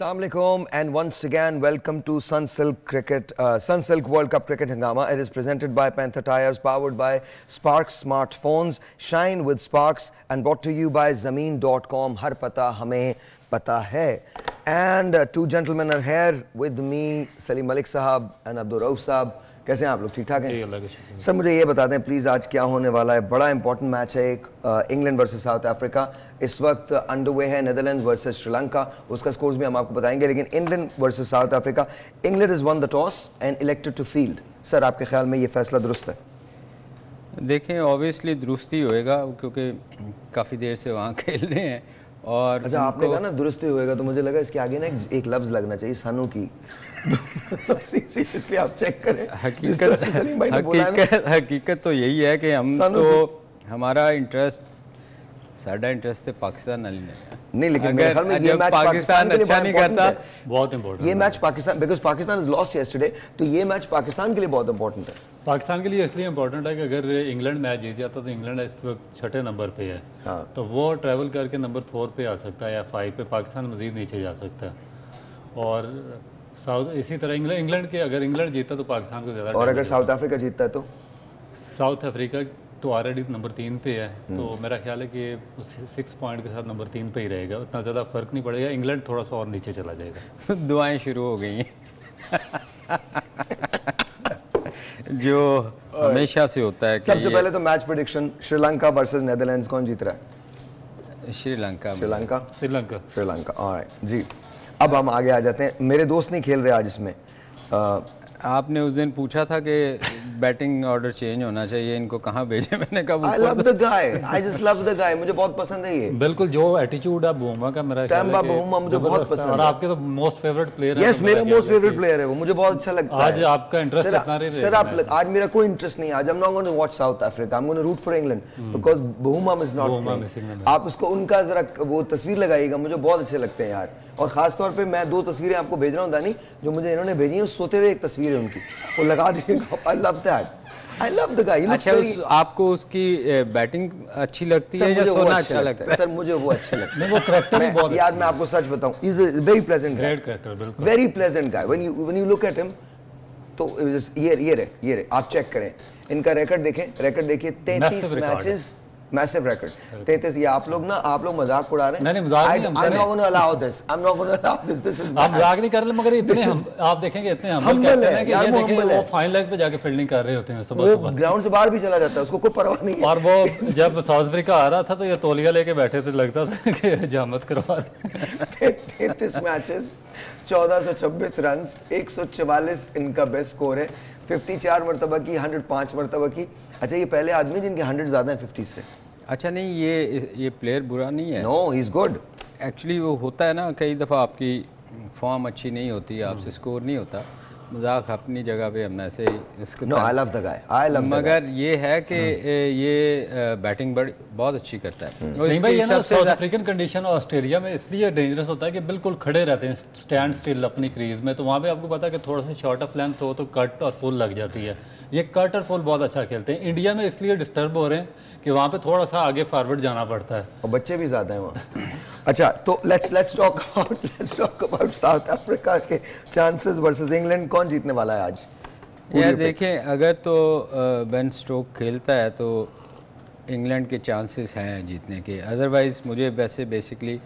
Assalamu alaikum and once again welcome to Sunsilk World Cup Cricket Hangama. It is presented by Panther Tires, powered by Sparks Smartphones. Shine with Sparks and brought to you by Zameen.com. Har pata hame pata hai. And two gentlemen are here with me, Salim Malik Sahab and Abdul Rauf Sahab. कैसे हैं आप लोग? ठीक ठाक हैं? Sir मुझे ये बता दें प्लीज आज क्या होने वाला है? बड़ा इंपॉर्टेंट मैच है एक, इंग्लैंड वर्सेस साउथ अफ्रीका इस वक्त अंडरवे है. नेदरलैंड्स वर्सेस श्रीलंका, उसका स्कोर्स भी हम आपको बताएंगे. लेकिन England versus South Africa, England is won the toss and elected to field. Sir आपके ख्याल में ये फैसला दुरुस्त है? देखें ऑब्वियसली दुरुस्त ही होएगा क्योंकि काफ़ी देर से वहाँ खेल रहे हैं. और अच्छा आपने कहा ना दुरुस्त ही होएगा, तो मुझे लगा इसके आगे ना एक लफ्ज लगना चाहिए, सानू की. सीरियसली आप चेक करें. हकीकत तो यही है कि हम तो हमारा इंटरेस्ट साडा इंटरेस्ट है पाकिस्तान वाली नहीं. लेकिन मेरे ख्याल में ये मैच पाकिस्तान अच्छा नहीं करता, बहुत इंपॉर्टेंट ये match Pakistan, because Pakistan is lost yesterday, तो ये मैच पाकिस्तान के लिए बहुत इंपॉर्टेंट है. पाकिस्तान के लिए इसलिए इंपॉर्टेंट है कि अगर इंग्लैंड मैच जीत जाता तो इंग्लैंड इस वक्त छठे नंबर पे है. हाँ. तो वो ट्रैवल करके नंबर 4 पे आ सकता है या 5 पे, पाकिस्तान मजीद नीचे जा सकता है. और साउथ इसी तरह इंग्लैंड के अगर इंग्लैंड जीता तो पाकिस्तान को ज़्यादा, और अगर साउथ अफ्रीका जीतता है तो साउथ अफ्रीका तो ऑलरेडी नंबर 3 पे है. तो मेरा ख्याल है कि 6 पॉइंट के साथ नंबर 3 पे ही रहेगा, उतना ज़्यादा फर्क नहीं पड़ेगा. इंग्लैंड थोड़ा सा और नीचे चला जाएगा. दुआएं शुरू हो गई हैं. जो हमेशा से होता है. सबसे पहले तो match prediction, Sri Lanka versus Netherlands, कौन जीत रहा है? श्रीलंका. ऑलराइट जी. अब हम आगे आ जाते हैं. मेरे दोस्त नहीं खेल रहे आज इसमें. आपने उस दिन पूछा था कि बैटिंग ऑर्डर चेंज होना चाहिए, इनको कहाँ भेजे? मैंने कहा आई love the guy, I just love the गाय, मुझे बहुत पसंद है ये. बिल्कुल जो एटीट्यूड है बुमा का, मेरा टैम्बा बुमा मुझे बहुत पसंद है. और आपके तो मोस्ट फेवरेट प्लेयर है. यस, मेरा मोस्ट फेवरेट प्लेयर है वो, मुझे बहुत अच्छा लगता है. आज आपका इंटरेस्ट कितना रहा? सर आप, आज मेरा कोई इंटरेस्ट नहीं है. आज I am not going to watch South Africa, I am going to root for England because Bavuma is not. आप उसको उनका जरा वो तस्वीर लगाइएगा, मुझे बहुत अच्छे लगते हैं यार. और खास तौर पे मैं 2 तस्वीरें आपको भेज रहा हूँ दानी, जो मुझे इन्होंने भेजी है. सोते हुए एक तस्वीर है उनकी, वो लगा दीजिएगा. I love that, I love the गाय. अच्छा आपको उसकी बैटिंग अच्छी लगती है या सोना अच्छा लगता है? सर मुझे वो अच्छा लगता है. वो करैक्टर भी बहुत यार मैं आपको सच बताऊं, he is a very pleasant, great character, बिल्कुल very pleasant guy. When you look at him, तो ये रहे आप चेक करें इनका रिकॉर्ड देखें. रिकॉर्ड देखिए, 33 मैचेस, मैसिव रिकॉर्ड 33. ये आप लोग मजाक उड़ा रहे हैं. नहीं मजाक नहीं. I'm not going to allow this. I'm not going to allow this. This is आप मजाक नहीं कर रहे, मगर इतने आप देखेंगे इतने हम कहते हैं कि ये देखिए वो फाइन लेग पे जाके फील्डिंग कर रहे होते हैं सुबह सुबह, ग्राउंड से बाहर भी चला जाता है, उसको कोई परवाह नहीं है. और वो जब साउथ अफ्रीका आ रहा था तो ये तौलिया लेके बैठे थे, लगता था कि हजामत करवा रहे. 33 मैचेस, 1426 रन, 144 इनका बेस्ट स्कोर है. 54 मरतबा की, 105 मरतबा की. अच्छा ये पहले आदमी जिनके 100 ज्यादा है 50 से. अच्छा नहीं, ये प्लेयर बुरा नहीं है. No he is good. Actually वो होता है ना, कई दफ़ा आपकी फॉर्म अच्छी नहीं होती, आपसे स्कोर नहीं होता. मजाक अपनी जगह पे, हम ऐसे इसको no I love the guy, I love. मगर ये है कि ये बैटिंग बहुत अच्छी करता है. नहीं भाई, ये ना साउथ अफ्रीकन कंडीशन और ऑस्ट्रेलिया में इसलिए डेंजरस होता है कि बिल्कुल खड़े रहते हैं, स्टैंड स्टिल अपनी क्रीज में. तो वहाँ पे आपको पता है कि थोड़ा सा शॉर्ट ऑफ लेंथ हो तो कट और फुल लग जाती है. ये कट और फुल बहुत अच्छा खेलते हैं. इंडिया में इसलिए डिस्टर्ब हो रहे हैं कि वहाँ पे थोड़ा सा आगे फॉरवर्ड जाना पड़ता है और बच्चे भी ज्यादा हैं वहाँ. अच्छा तो let's talk about south Africa के चांसेस वर्सेस इंग्लैंड. कौन जीतने वाला है आज? यार देखें, अगर तो बेन स्टोक खेलता है तो इंग्लैंड के चांसेस हैं जीतने के. अदरवाइज मुझे वैसे बेसिकली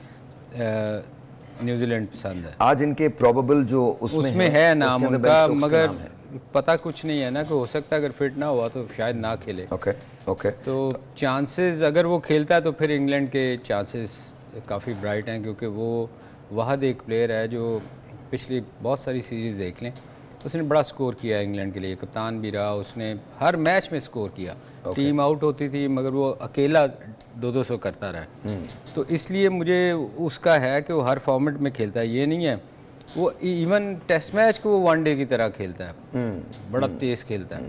न्यूजीलैंड पसंद है. आज इनके प्रोबेबल जो उसमें है नाम उनका, मगर पता कुछ नहीं है ना, कि हो सकता है अगर फिट ना हुआ तो शायद ना खेले. ओके. तो चांसेस अगर वो खेलता है तो फिर इंग्लैंड के चांसेस काफ़ी ब्राइट हैं, क्योंकि वो वाहद एक प्लेयर है जो पिछली बहुत सारी सीरीज़ देख लें, उसने बड़ा स्कोर किया है इंग्लैंड के लिए. कप्तान भी रहा, उसने हर मैच में स्कोर किया. टीम आउट होती थी मगर वो अकेला 200 करता रहा. तो इसलिए मुझे उसका है कि वो हर फॉर्मेट में खेलता है. ये नहीं है वो इवन टेस्ट मैच को वो वनडे की तरह खेलता है, बड़ा तेज खेलता है.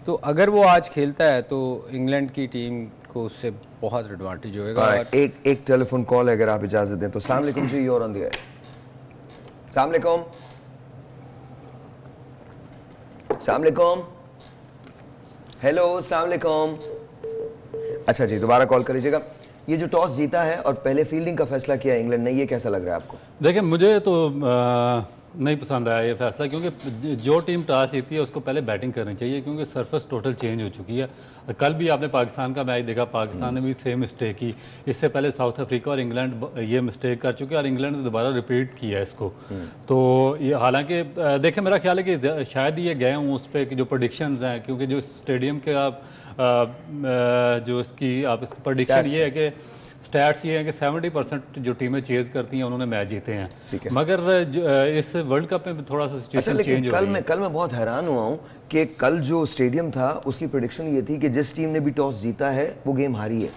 तो अगर वो आज खेलता है तो इंग्लैंड की टीम को उससे बहुत एडवांटेज होएगा. एक टेलीफोन कॉल है अगर आप इजाजत दें तो. अस्सलाम वालेकुम जी, you're on the air. अस्सलाम वालेकुम. अस्सलाम वालेकुम. हेलो, अस्सलाम वालेकुम. अच्छा जी, दोबारा कॉल कर लीजिएगा. ये जो टॉस जीता है और पहले फील्डिंग का फैसला किया इंग्लैंड ने, ये कैसा लग रहा है आपको? देखिए मुझे तो नहीं पसंद आया ये फैसला, क्योंकि जो टीम टॉस जीती है उसको पहले बैटिंग करनी चाहिए, क्योंकि सरफेस टोटल चेंज हो चुकी है। कल भी आपने पाकिस्तान का मैच देखा, पाकिस्तान ने भी सेम मिस्टेक की। इससे पहले साउथ अफ्रीका और इंग्लैंड ये मिस्टेक कर चुके हैं और इंग्लैंड ने दोबारा रिपीट किया है इसको। तो ये हालांकि देखिए मेरा ख्याल है कि शायद ये गए हूँ उस पर कि जो प्रोडिक्शंस हैं, क्योंकि जो स्टेडियम के आप जो इसकी आप इसकी प्रोडिक्शन ये है कि स्टैट्स ये हैं कि 70% जो टीमें चेज करती हैं उन्होंने मैच जीते हैं। मगर इस वर्ल्ड कप में थोड़ा सा सिचुएशन चेंज हो रही है। कल मैं बहुत हैरान हुआ हूं कि कल जो स्टेडियम था उसकी प्रेडिक्शन ये थी कि जिस टीम ने भी टॉस जीता है वो गेम हारी है।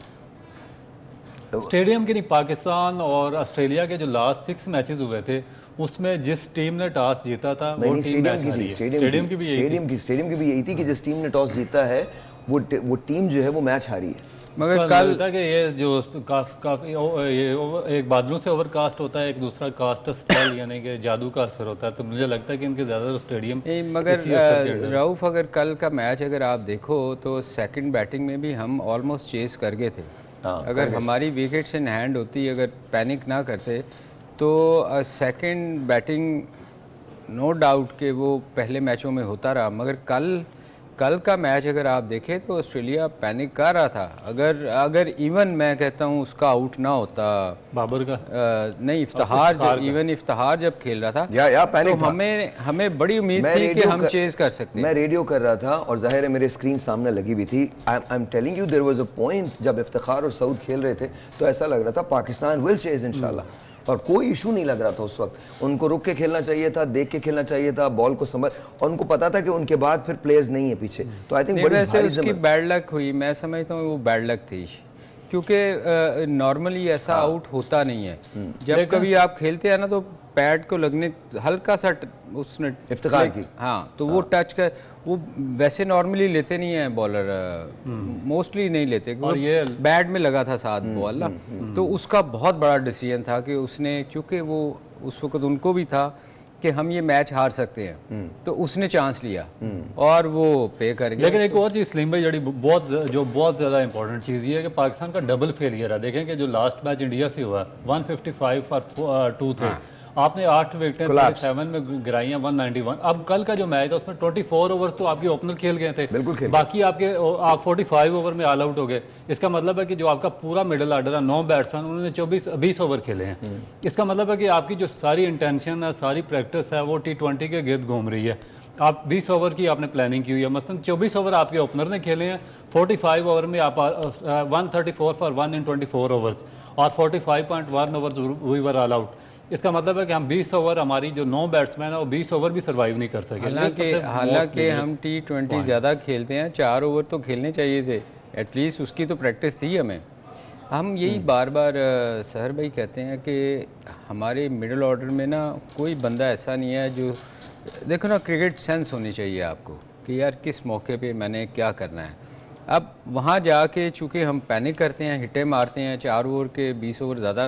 स्टेडियम की नहीं, पाकिस्तान और ऑस्ट्रेलिया के जो लास्ट 6 मैचेस हुए थे उसमें जिस टीम ने टॉस जीता था वो टीम मैच हारी है। स्टेडियम की भी यही थी कि जिस टीम ने टॉस जीता है वो टीम जो है वो मैच हारी है। मगर कल था कि ये जो काफी ये एक बादलों से ओवरकास्ट होता है, एक दूसरा कास्ट स्पेल यानी कि जादू का असर होता है, तो मुझे लगता है कि इनके ज़्यादा स्टेडियम मगर राउफ अगर कल का मैच अगर आप देखो तो सेकंड बैटिंग में भी हम ऑलमोस्ट चेस कर गए थे। अगर हमारी विकेट्स इन हैंड होती, अगर पैनिक ना करते तो सेकंड बैटिंग नो डाउट कि वो पहले मैचों में होता रहा। मगर कल का मैच अगर आप देखें तो ऑस्ट्रेलिया पैनिक कर रहा था। अगर इवन मैं कहता हूं उसका आउट ना होता बाबर का नहीं इफ्तिखार जब खेल रहा था या पैनिक तो हमें बड़ी उम्मीद थी कि हम चेज कर सकते हैं। मैं रेडियो कर रहा था और जाहिर है मेरे स्क्रीन सामने लगी भी थी। I am telling you there was a point जब इफ्तिखार और सऊद खेल रहे थे तो ऐसा लग रहा था पाकिस्तान विल चेज इंशाल्लाह, और कोई इशू नहीं लग रहा था उस वक्त। उनको रुक के खेलना चाहिए था, देख के खेलना चाहिए था, बॉल को संभल, और उनको पता था कि उनके बाद फिर प्लेयर्स नहीं है पीछे। तो आई थिंक बड़ी भारी उसकी बैड लक हुई, मैं समझता हूँ वो बैड लक थी, क्योंकि नॉर्मली ऐसा आउट होता नहीं है। जब कभी आप खेलते हैं ना तो पैड को लगने हल्का सा उसने इफ्तिखार की, हाँ तो वो टच कर, वो वैसे नॉर्मली लेते नहीं है बॉलर, मोस्टली नहीं लेते, और ये बैट में लगा था साथ बॉल ना, तो उसका बहुत बड़ा डिसीजन था कि उसने, चूंकि वो उस वक्त उनको भी था कि हम ये मैच हार सकते हैं, तो उसने चांस लिया और वो पे कर गया। लेकिन एक और चीज सलीम भाई जो बहुत ज्यादा इंपॉर्टेंट चीज ये है कि पाकिस्तान का डबल फेलियर है। देखें कि जो लास्ट मैच इंडिया से हुआ 155 फॉर 2 थे, आपने 8 विकेटें 7 में गिराई हैं 191। अब कल का जो मैच था उसमें 24 ओवर्स तो आपके ओपनर खेल गए थे, बाकी आप 45 ओवर में ऑल आउट हो गए। इसका मतलब है कि जो आपका पूरा मिडिल ऑर्डर है 9 बैट्समैन, उन्होंने 20 ओवर खेले हैं। इसका मतलब है कि आपकी जो सारी इंटेंशन है, सारी प्रैक्टिस है, वो T20 के गिर्द घूम रही है। आप 20 ओवर की आपने प्लानिंग की हुई है, मसलन 24 ओवर आपके ओपनर ने खेले हैं, 45 ओवर में आप 134 फॉर 1 इन 24 ओवर्स और 45.1 overs we were all out. इसका मतलब है कि हम 20 ओवर, हमारी जो 9 बैट्समैन है वो 20 ओवर भी सर्वाइव नहीं कर सके। हालांकि हम T20 ज़्यादा खेलते हैं, 4 ओवर तो खेलने चाहिए थे एटलीस्ट, उसकी तो प्रैक्टिस थी हमें। हम यही बार बार सहर भाई कहते हैं कि हमारे मिडिल ऑर्डर में ना कोई बंदा ऐसा नहीं है जो, देखो ना क्रिकेट सेंस होनी चाहिए आपको कि यार किस मौके पे मैंने क्या करना है। अब वहाँ जाके चूँकि हम पैनिक करते हैं, हिटे मारते हैं, 4 ओवर के 20 ओवर ज़्यादा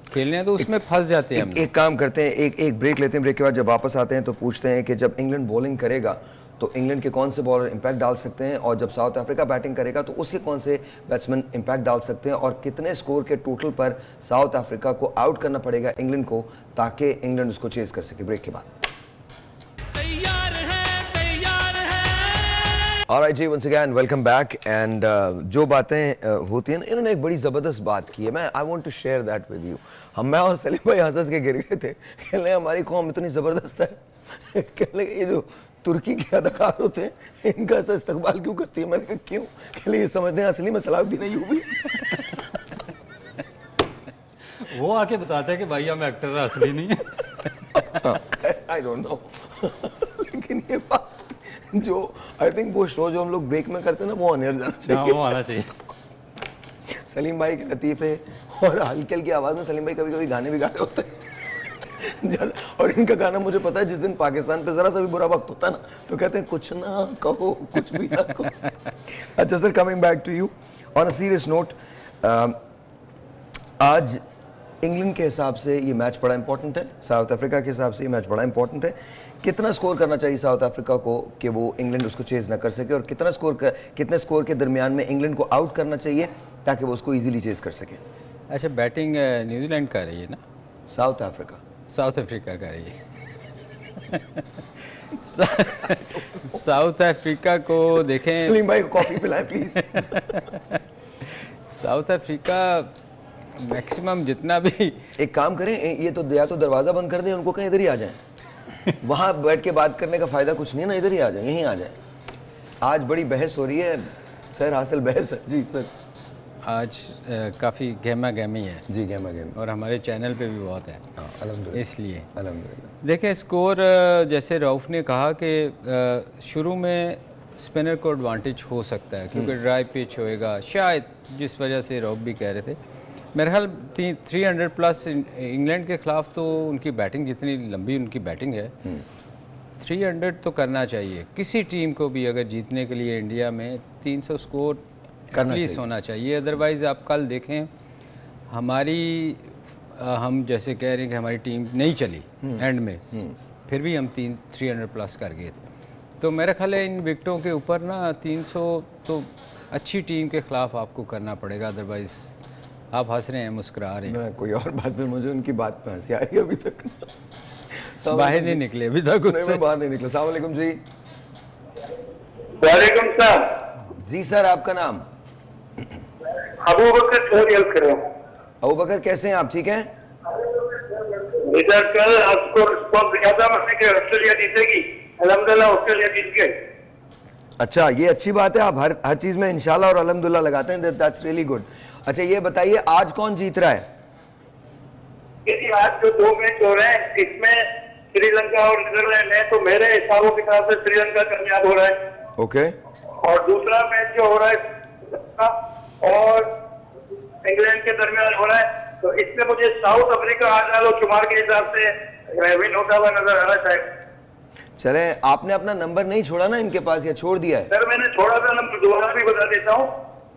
खेलने हैं तो उसमें फंस जाते हैं। एक काम करते हैं, एक ब्रेक लेते हैं, ब्रेक के बाद जब वापस आते हैं तो पूछते हैं कि जब इंग्लैंड बॉलिंग करेगा तो इंग्लैंड के कौन से बॉलर इंपैक्ट डाल सकते हैं, और जब साउथ अफ्रीका बैटिंग करेगा तो उसके कौन से बैट्समैन इंपैक्ट डाल सकते हैं, और कितने स्कोर के टोटल पर साउथ अफ्रीका को आउट करना पड़ेगा इंग्लैंड को ताकि इंग्लैंड उसको चेज कर सके। ब्रेक के बाद ऑलराइट जी, once again welcome back. And जो बातें होती हैं, इन्होंने एक बड़ी ज़बरदस्त बात की है, मैं I want to share that with you. मैं और सलीम भाई हंस के गिर गए थे, कहने हमारी कौम इतनी ज़बरदस्त है, कहने ये जो तुर्की के अदाकार होते हैं इनका ऐसा इस्तकबाल क्यों करती है। मैंने कहा क्यों, कहले ये समझते हैं असली में सलाहुद्दीन अय्यूबी। वो आके बताते हैं कि भाई हम एक्टर असली नहीं है। आई डोंट नो, लेकिन ये बात जो आई थिंक वो शो जो हम लोग ब्रेक में करते हैं ना वो ऑन एयर जाना चाहिए, वो आना चाहिए। सलीम भाई के लतीफे और हल्की हल्की आवाज में सलीम भाई कभी कभी गाने भी गा रहे होते हैं, और इनका गाना मुझे पता है जिस दिन पाकिस्तान पे जरा सा भी बुरा वक्त होता है ना तो कहते हैं कुछ ना कहो, कुछ भी ना कहो। अच्छा sir, coming back to you on a serious note, आज इंग्लैंड के हिसाब से ये मैच बड़ा इंपॉर्टेंट है, साउथ अफ्रीका के हिसाब से ये मैच बड़ा इंपॉर्टेंट है। कितना स्कोर करना चाहिए साउथ अफ्रीका को कि वो इंग्लैंड उसको चेज ना कर सके, और कितने स्कोर के दरमियान में इंग्लैंड को आउट करना चाहिए ताकि वो उसको इजीली चेज कर सके? अच्छा, बैटिंग न्यूजीलैंड कर रही है ना? साउथ अफ्रीका साउथ अफ्रीका का है ये। साउथ अफ्रीका को देखें। सलीम भाई को कॉफी पिलाएं प्लीज। साउथ अफ्रीका मैक्सिमम जितना भी। एक काम करें, ये तो या तो दरवाजा बंद कर दें, उनको कहीं इधर ही आ जाएं। वहां बैठ के बात करने का फायदा कुछ नहीं है ना, इधर ही आ जाएं, यहीं आ जाएं। आज बड़ी बहस हो रही है सर, हासिल बहस है जी सर। आज काफ़ी गहमा गहमी है जी, गहमा गहमी, और हमारे चैनल पे भी बहुत है। अल्हम्दुलिल्लाह, इसलिए अल्हम्दुलिल्लाह। देखें स्कोर, जैसे रऊफ ने कहा कि शुरू में स्पिनर को एडवांटेज हो सकता है क्योंकि ड्राई पिच होएगा शायद, जिस वजह से रऊफ भी कह रहे थे। मेरे ख्याल 300 प्लस इंग्लैंड के खिलाफ तो उनकी बैटिंग, जितनी लंबी उनकी बैटिंग है, 300 तो करना चाहिए किसी टीम को भी। अगर जीतने के लिए इंडिया में 300 स्कोर एटलीस्ट होना चाहिए। अदरवाइज़ आप कल देखें हमारी हम जैसे कह रहे हैं कि हमारी टीम नहीं चली एंड में, फिर भी हम 300 प्लस कर गए थे। तो मेरा ख्याल है इन विकेटों के ऊपर ना 300 तो अच्छी टीम के खिलाफ आपको करना पड़ेगा। अदरवाइज़ आप हंस रहे हैं, मुस्कुरा रहे हैं। कोई और बात में मुझे उनकी बात पे हंसी आ रही है अभी तक। बाहर नहीं निकले अभी तक उससे। मैं बाहर नहीं निकला। अस्सलाम वालेकुम जी। वालेकुम सलाम जी सर, आपका नाम? अबू बकर चौधरी कर रहा हूँ। अबू बकर, कैसे हैं आप? ठीक हैं? इधर कल आपको रिस्पॉन्स दिया था मैंने कि ऑस्ट्रेलिया जीतेगी, अल्हम्दुलिल्लाह ऑस्ट्रेलिया जीत गई। अच्छा, ये अच्छी बात है, आप हर चीज में इंशाल्लाह और अल्हम्दुलिल्लाह लगाते हैं, दैट्स रियली गुड। अच्छा ये बताइए आज कौन जीत रहा है? आज जो 2 मैच हो रहे हैं इसमें श्रीलंका और नीदरलैंड है, तो मेरे हिसाबों के हिसाब से श्रीलंका कामयाब हो रहा है। ओके। और दूसरा मैच जो हो रहा है और इंग्लैंड के दरमियान हो रहा है, तो इसमें मुझे साउथ अफ्रीका आजाद शुमार के हिसाब से विन होता हुआ नजर आ रहा है। चले, आपने अपना नंबर नहीं छोड़ा ना इनके पास, या छोड़ दिया है? सर मैंने छोड़ा था नंबर, दोबारा भी बता देता हूँ।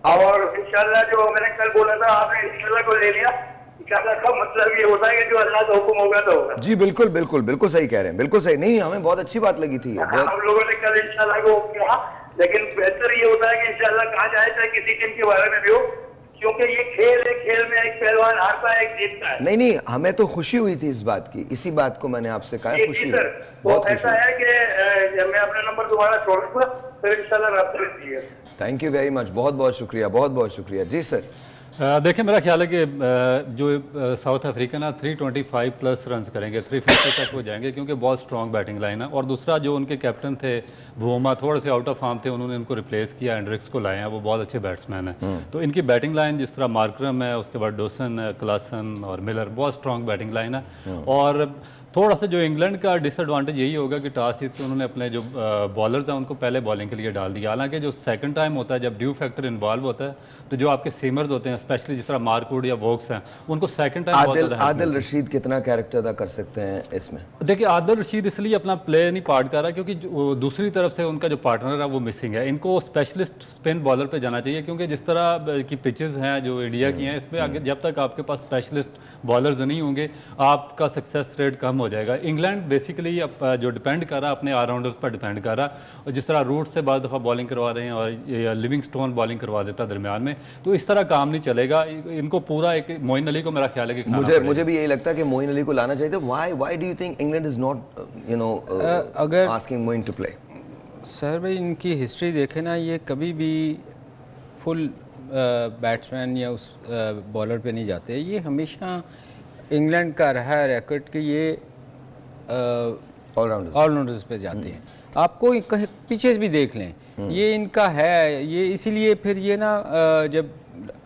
और इंशाल्लाह जो मैंने कल बोला था आपने इंशाल्लाह को ले लिया। इंशाल्लाह का मतलब ये होता है कि जो अल्लाह का हुक्म होगा तो होगा। जी बिल्कुल बिल्कुल बिल्कुल सही कह रहे हैं, बिल्कुल सही। नहीं, हमें बहुत अच्छी बात लगी थी बहुत। हम लोगों ने कल इंशाल्लाह को कहा, लेकिन बेहतर ये होता है कि इंशाल्लाह कहा जाए चाहे किसी टीम के बारे में भी हो, क्योंकि ये खेल है, खेल में एक पहलवान हारता है, एक जीतता है। नहीं नहीं, हमें तो खुशी हुई थी इस बात की, इसी बात को मैंने आपसे कहा, खुशी हुई। बहुत ऐसा है कि मैं अपना नंबर दोबारा छोड़ूंगा, फिर इंशाल्लाह राब्ता कीजिएगा। थैंक यू वेरी मच, बहुत बहुत शुक्रिया, बहुत बहुत शुक्रिया। जी सर। देखिए मेरा ख्याल है कि जो साउथ अफ्रीका ना 325 प्लस रन्स करेंगे, 350 तक हो जाएंगे, क्योंकि बहुत स्ट्रॉन्ग बैटिंग लाइन है। और दूसरा जो उनके कैप्टन थे वोमा, थोड़े से आउट ऑफ फॉर्म थे, उन्होंने इनको रिप्लेस किया, एंड्रिक्स को लाए हैं, वो बहुत अच्छे बैट्समैन हैं। तो इनकी बैटिंग लाइन जिस तरह मार्करम है, उसके बाद डोसन, क्लासन और मिलर, बहुत स्ट्रॉन्ग बैटिंग लाइन है। और थोड़ा सा जो इंग्लैंड का डिसएडवांटेज यही होगा कि टॉस जीत के उन्होंने अपने जो बॉलर्स हैं उनको पहले बॉलिंग के लिए डाल दिया। हालांकि जो सेकंड टाइम होता है, जब ड्यू फैक्टर इन्वॉल्व होता है, तो जो आपके सीमर्स होते हैं, स्पेशली जिस तरह मार्कवुड या वोक्स हैं, उनको सेकंड टाइम आदिल रशीद कितना कैरेक्टर अदा कर सकते हैं इसमें? देखिए आदिल रशीद इसलिए अपना प्ले नहीं पार्ट कर रहा क्योंकि दूसरी तरफ से उनका जो पार्टनर है वो मिसिंग है। इनको स्पेशलिस्ट स्पिन बॉलर पे जाना चाहिए, क्योंकि जिस तरह की पिचेस हैं जो इंडिया की हैं, इसमें आगे जब तक आपके पास स्पेशलिस्ट बॉलर्स नहीं होंगे आपका सक्सेस रेट कम हो जाएगा। इंग्लैंड बेसिकली जो डिपेंड कर रहा है अपने ऑलराउंडर्स पर डिपेंड कर रहा है, और जिस तरह रूट से बाद दफ़ा बॉलिंग करवा रहे हैं और लिविंगस्टोन बॉलिंग करवा देता दरमियान में, तो इस तरह काम नहीं चलेगा। इनको पूरा एक मोइन अली को मेरा ख्याल है कि मुझे भी यही लगता है कि मोइन अली को लाना चाहिए। Why do you think England is not अगर asking Moeen to play? Sir भाई इनकी हिस्ट्री देखें ना, ये कभी भी फुल बैट्समैन या उस बॉलर पे नहीं जाते। ये हमेशा इंग्लैंड का रहा है रिकॉर्ड कि ये ऑलराउंडर्स पे जाते हैं। आपको कहीं पीछे भी देख लें, ये इनका है। ये इसीलिए फिर ये ना जब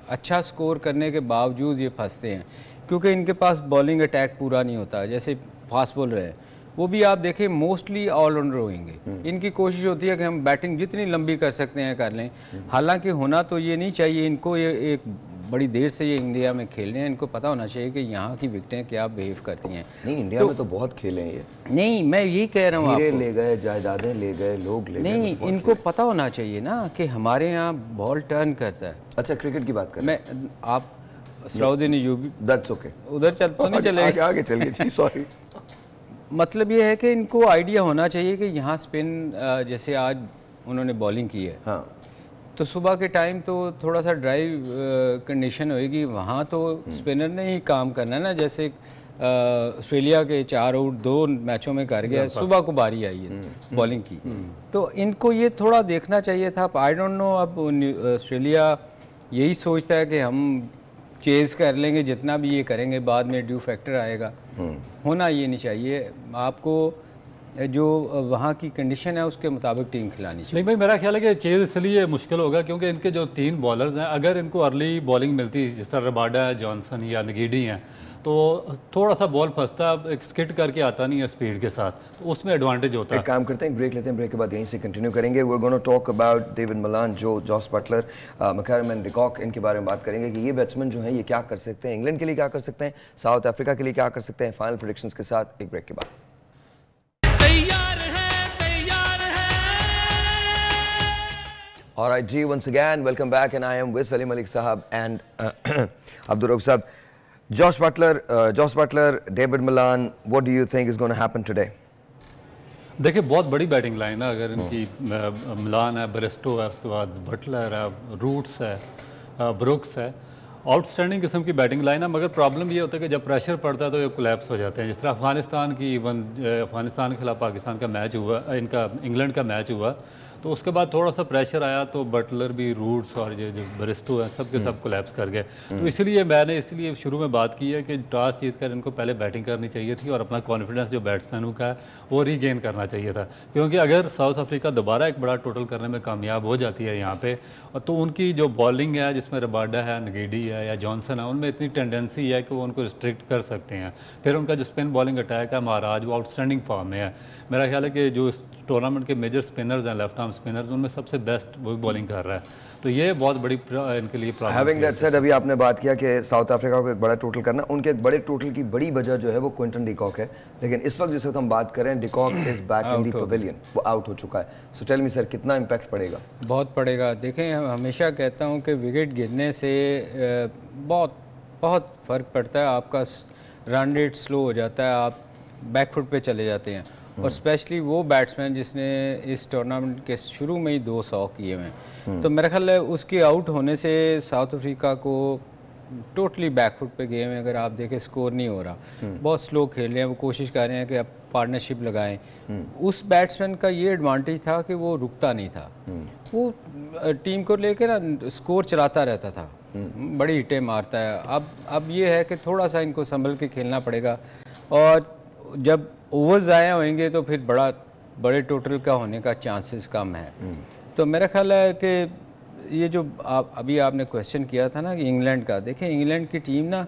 अच्छा स्कोर करने के बावजूद ये फंसते हैं, क्योंकि इनके पास बॉलिंग अटैक पूरा नहीं होता। जैसे फास्ट बॉलर है, वो भी आप देखें मोस्टली ऑलराउंडर होंगे। इनकी कोशिश होती है कि हम बैटिंग जितनी लंबी कर सकते हैं कर लें। हालांकि होना तो ये नहीं चाहिए इनको, ये एक बड़ी देर से ये इंडिया में खेल रहे हैं, इनको पता होना चाहिए कि यहाँ की विकेटें क्या बिहेव करती हैं। नहीं, इंडिया में तो बहुत खेले हैं ये। नहीं, मैं यही कह रहा हूँ, हीरे ले गए, जायदादें ले गए, लोग ले गए। नहीं, इनको पता होना चाहिए ना कि हमारे यहाँ बॉल टर्न करता है। अच्छा, क्रिकेट की बात करें। मैं आप सलाउद्दीन अय्यूबी, दैट्स ओके, उधर चल तो नहीं चलेगा, आगे चलिए जी, सॉरी। मतलब ये है कि इनको आइडिया होना चाहिए कि यहाँ स्पिन, जैसे आज उन्होंने बॉलिंग की है, हाँ, तो सुबह के टाइम तो थोड़ा सा ड्राई कंडीशन होएगी, वहाँ तो स्पिनर ने ही काम करना है ना। जैसे ऑस्ट्रेलिया के 4 आउट 2 मैचों में कर गया, सुबह को बारी आई है बॉलिंग की। तो इनको ये थोड़ा देखना चाहिए था। आई डोंट नो, अब ऑस्ट्रेलिया यही सोचता है कि हम चेज कर लेंगे, जितना भी ये करेंगे बाद में ड्यू फैक्टर आएगा। होना ये नहीं चाहिए। आपको जो वहाँ की कंडीशन है उसके मुताबिक टीम खिलानी चाहिए। नहीं भाई, मेरा ख्याल है कि चेज इसलिए मुश्किल होगा क्योंकि इनके जो 3 बॉलर्स हैं, अगर इनको अर्ली बॉलिंग मिलती जिस तरह रबाडा है, जॉनसन या नगीडी हैं, तो थोड़ा सा बॉल फंसता, एक स्किट करके आता नहीं है स्पीड के साथ, तो उसमें एडवांटेज होता है। एक काम करते हैं, ब्रेक लेते हैं, ब्रेक के बाद यहीं से कंटिन्यू करेंगे। We are gonna talk about David Malan, Jos Buttler, McCullum and de Kock, इनके बारे में बात करेंगे कि ये बैट्समैन जो हैं ये क्या कर सकते हैं, इंग्लैंड के लिए क्या कर सकते हैं, साउथ अफ्रीका के लिए क्या कर सकते हैं। फाइनल प्रेडिक्शंस के साथ एक ब्रेक के बाद। All right, G, once again, welcome back, and I am with Salim Malik Sahab and Abdul Rauf Sahab. Josh Butler, David Malan, what do you think is going to happen today? देखिए, बहुत बड़ी batting line है। अगर इनकी मिलान है, Bairstow है, उसके बाद बटलर है, रूट्स है, ब्रुक्स है, आउटस्टैंडिंग किस्म की बैटिंग लाइन है। मगर प्रॉब्लम ये होता है कि जब प्रेशर पड़ता है तो ये कोलैप्स हो जाते हैं। जिस तरह अफगानिस्तान की, इवन अफगानिस्तान के खिलाफ पाकिस्तान का मैच हुआ, इनका इंग्लैंड का मैच हुआ, तो उसके बाद थोड़ा सा प्रेशर आया तो बटलर भी, रूट्स और ये जो ब्रिस्टो है, सब के सब कोलैप्स कर गए। तो इसलिए शुरू में बात की है कि टॉस जीतकर इनको पहले बैटिंग करनी चाहिए थी और अपना कॉन्फिडेंस जो बैट्समैनों का है वो रीगेन करना चाहिए था। क्योंकि अगर साउथ अफ्रीका दोबारा एक बड़ा टोटल करने में कामयाब हो जाती है यहाँ पे, तो उनकी जो बॉलिंग है, जिसमें रबाडा है, नगीडी है या जॉनसन है, उनमें इतनी टेंडेंसी है कि वो उनको रिस्ट्रिक्ट कर सकते हैं। फिर उनका जो स्पिन बॉलिंग अटैक है महाराज, वो आउटस्टैंडिंग फॉर्म में है। मेरा ख्याल है कि जो टूर्नामेंट के मेजर स्पिनर्स हैं, लेफ्ट आर्म स्पिनर्स, उनमें सबसे बेस्ट वो बॉलिंग कर रहा है। तो ये बहुत बड़ी इनके लिए प्रॉब्लम। हैविंग दैट सेड, अभी आपने बात किया कि साउथ अफ्रीका को एक बड़ा टोटल करना, उनके एक बड़े टोटल की बड़ी वजह जो है वो क्विंटन डिकॉक है। लेकिन इस वक्त जिस वक्त हम बात करें, de Kock is back in the pavilion, वो आउट हो चुका है। सो टेल मी सर, कितना इंपैक्ट पड़ेगा? बहुत पड़ेगा। देखें, हमेशा कहता हूं कि विकेट गिरने से बहुत फ़र्क पड़ता है। आपका रन रेट स्लो हो जाता है, आप बैकफुट पे चले जाते हैं। और स्पेशली वो बैट्समैन जिसने इस टूर्नामेंट के शुरू में ही 200 किए हुए हैं, तो मेरा ख्याल है उसके आउट होने से साउथ अफ्रीका को टोटली बैकफुट पे गेम है। अगर आप देखें, स्कोर नहीं हो रहा, बहुत स्लो खेल रहे हैं। वो कोशिश कर रहे हैं कि अब पार्टनरशिप लगाएं। उस बैट्समैन का ये एडवांटेज था कि वो रुकता नहीं था, वो टीम को लेकर ना स्कोर चलाता रहता था, बड़ी हिटें मारता है। अब ये है कि थोड़ा सा इनको संभल के खेलना पड़ेगा, और जब ओवर्स ज़ाया होंगे तो फिर बड़े टोटल का होने का चांसेस कम है। तो मेरा ख्याल है कि ये जो अभी आपने क्वेश्चन किया था ना कि इंग्लैंड का, देखें इंग्लैंड की टीम ना,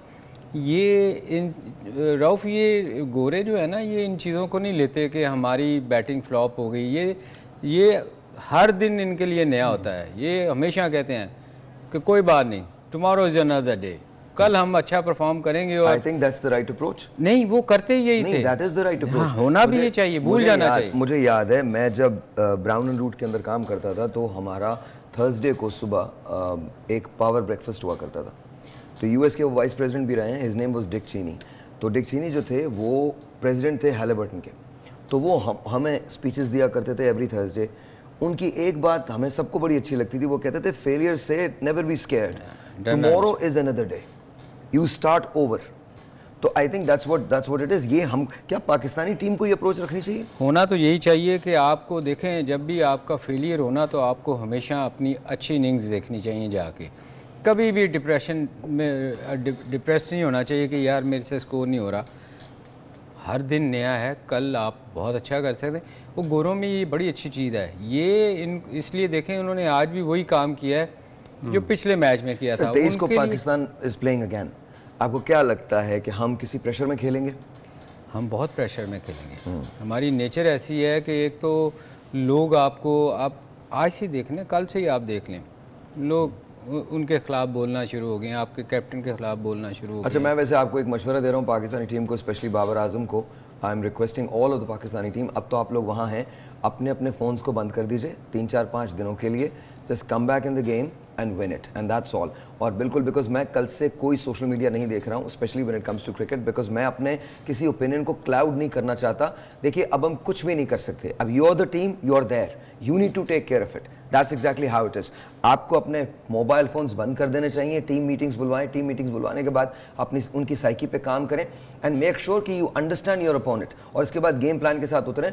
ये गोरे जो है ना, ये इन चीज़ों को नहीं लेते कि हमारी बैटिंग फ्लॉप हो गई। ये हर दिन इनके लिए नया होता है। ये हमेशा कहते हैं कि कोई बात नहीं, टुमारो इज अनदर डे, कल हम अच्छा परफॉर्म करेंगे। और आई think that's the right approach. नहीं, वो करते यही थे। That is the right approach. होना भी ये चाहिए, भूल जाना चाहिए। मुझे याद है, मैं जब ब्राउन एंड रूट के अंदर काम करता था, तो हमारा थर्सडे को सुबह एक पावर ब्रेकफास्ट हुआ करता था। तो यूएस के वो वाइस प्रेसिडेंट भी रहे हैं, हिज नेम वाज डिक चीनी। तो डिक चीनी जो थे वो प्रेसिडेंट थे हैलिबर्टन के। तो वो हमें स्पीचेस दिया करते थे एवरी थर्सडे। उनकी एक बात हमें सबको बड़ी अच्छी लगती थी, वो कहते थे, फेलियर से never be scared, tomorrow is another day, you start over. तो I think that's what it is. ये हम क्या पाकिस्तानी टीम को ये अप्रोच रखनी चाहिए? होना तो यही चाहिए कि आपको देखें, जब भी आपका फेलियर होना तो आपको हमेशा अपनी अच्छी इनिंग्स देखनी चाहिए जाके। कभी भी डिप्रेशन में डिप्रेस नहीं होना चाहिए कि यार मेरे से स्कोर नहीं हो रहा। हर दिन नया है, कल आप बहुत अच्छा कर सकते हैं। वो गोरों में ये बड़ी अच्छी चीज़ है। ये इसलिए देखें, उन्होंने आज भी वही काम किया है जो पिछले मैच में किया था। 23 को पाकिस्तान इज प्लेइंग अगेन। आपको क्या लगता है कि हम किसी प्रेशर में खेलेंगे? हम बहुत प्रेशर में खेलेंगे। हमारी नेचर ऐसी है कि एक तो लोग आपको, आप आज से देख लें, कल से ही आप देख लें, लोग उनके खिलाफ बोलना शुरू हो गए, आपके कैप्टन के खिलाफ बोलना शुरू हो गए। अच्छा, मैं वैसे आपको एक मशवरा दे रहा हूँ पाकिस्तानी टीम को, स्पेशली बाबर आजम को। I am requesting all of the Pakistani team, अब तो आप लोग वहाँ हैं, अपने अपने फ़ोन्स को बंद कर दीजिए 3-4-5 दिनों के लिए। Just come back in the game and win it, and that's all. और बिल्कुल, बिकॉज मैं कल से कोई सोशल मीडिया नहीं देख रहा हूँ, specially when it comes to cricket, because मैं अपने किसी ओपिनियन को क्लाउड नहीं करना चाहता। देखिए, अब हम कुछ भी नहीं कर सकते। अब you are the team, you are there, you need to take care of it. That's exactly how it is. आपको अपने मोबाइल फोन्स बंद कर देने चाहिए. टीम मीटिंग्स बुलवाएं. टीम मीटिंग्स बुलवाने के बाद अपनी उनकी साइकी पे काम करें एंड मेक श्योर कि यू अंडरस्टैंड योर अपोनेंट, और इसके बाद गेम प्लान के साथ उतरें.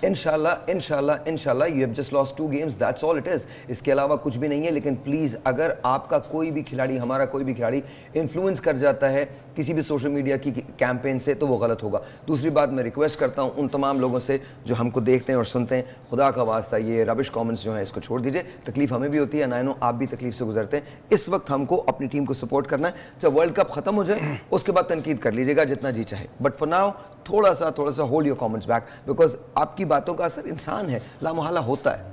इंशाल्लाह इंशाल्लाह इंशाल्लाह you have just lost 2 games, that's all it is. इसके अलावा कुछ भी नहीं है. लेकिन प्लीज अगर आपका कोई भी खिलाड़ी, हमारा कोई भी खिलाड़ी इन्फ्लुएंस कर जाता है किसी भी सोशल मीडिया की कैंपेन से, तो वो गलत होगा. दूसरी बात, मैं रिक्वेस्ट करता हूं उन तमाम लोगों से जो हमको देखते हैं और सुनते हैं, खुदा का वास्ता ये रबिश कमेंट्स जो है इसको छोड़ दीजिए. तकलीफ हमें भी होती है, नायनो आप भी तकलीफ से गुजरते हैं. इस वक्त हमको अपनी टीम को सपोर्ट करना है. जब वर्ल्ड कप खत्म हो जाए उसके बाद तनकीद कर लीजिएगा जितना जी चाहे, बट फॉर नाउ थोड़ा सा hold your comments back, because आपकी बातों का असर इंसान है, लामहला होता है.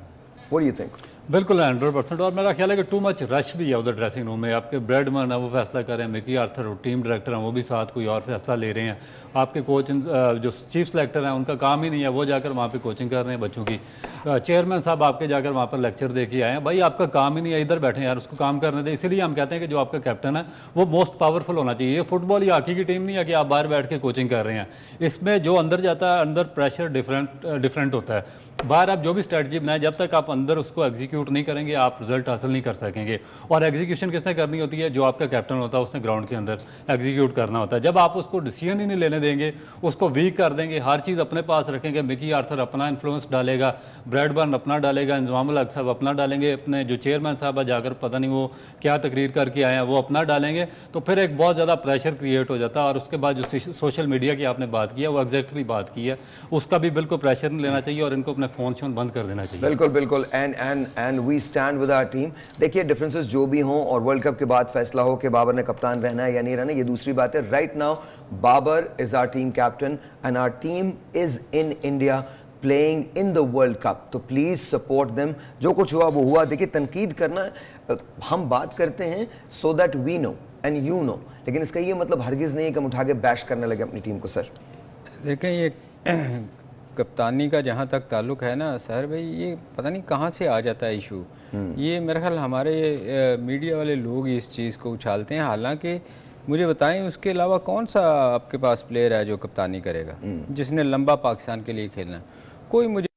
What do you think? बिल्कुल 100%. और मेरा ख्याल है कि टू मच रश भी है उधर ड्रेसिंग रूम में. आपके ब्रेडमैन है वो फैसला कर रहे हैं, मिकी आर्थर टीम डायरेक्टर हैं वो भी साथ कोई और फैसला ले रहे हैं. आपके कोच जो चीफ सेलेक्टर हैं उनका काम ही नहीं है, वो जाकर वहाँ पे कोचिंग कर रहे हैं बच्चों की. चेयरमैन साहब आपके जाकर वहाँ पर लेक्चर दे के आए हैं. भाई आपका काम ही नहीं है, इधर बैठे यार, उसको काम करने दें. इसीलिए हम कहते हैं कि जो आपका कैप्टन है वो मोस्ट पावरफुल होना चाहिए. ये फुटबॉल या हॉकी की टीम नहीं है कि आप बाहर बैठ के कोचिंग कर रहे हैं. इसमें जो अंदर जाता है, अंदर प्रेशर डिफरेंट होता है. बाहर आप जो भी स्ट्रेटजी बनाए, जब तक आप अंदर उसको एग्जीक्यूट नहीं करेंगे आप रिजल्ट हासिल नहीं कर सकेंगे. और एग्जीक्यूशन किसने करनी होती है? जो आपका कैप्टन होता है उसने ग्राउंड के अंदर एग्जीक्यूट करना होता है. जब आप उसको डिसीजन ही नहीं लेने देंगे, उसको वीक कर देंगे, हर चीज़ अपने पास रखेंगे, मिकी आर्थर अपना इन्फ्लुएंस डालेगा, ब्रैडबर्न अपना डालेगा, इंजमामुल हक साहब अपना डालेंगे, अपने जो चेयरमैन साहब है जाकर पता नहीं वो क्या तकरीर करके आए हैं वो अपना डालेंगे, तो फिर एक बहुत ज़्यादा प्रेशर क्रिएट हो जाता है. और उसके बाद जो सोशल मीडिया की आपने बात की है वो एग्जैक्टली बात की है, उसका भी बिल्कुल प्रेशर नहीं लेना चाहिए और इनको अपने फ़ोन शोन बंद कर देना चाहिए. बिल्कुल बिल्कुल. And we stand with our team. देखिए डिफरेंसेस जो भी हों और वर्ल्ड कप के बाद फैसला हो कि बाबर ने कप्तान रहना है या नहीं रहना, ये दूसरी बात है. Right now Babar is our team captain and our team is in India playing in the world cup. तो प्लीज सपोर्ट देम. जो कुछ हुआ वो हुआ. देखिए तनकीद करना, हम बात करते हैं so that we know and you know, लेकिन इसका ये मतलब हरगिज नहीं है कि हम उठा के बैश करने लगे अपनी टीम को. सर देखें, ये कप्तानी का जहाँ तक ताल्लुक है ना सर भाई, ये पता नहीं कहाँ से आ जाता है इशू. ये मेरे ख्याल हमारे मीडिया वाले लोग इस चीज़ को उछालते हैं. हालांकि मुझे बताएं उसके अलावा कौन सा आपके पास प्लेयर है जो कप्तानी करेगा, जिसने लंबा पाकिस्तान के लिए खेलना है? कोई मुझे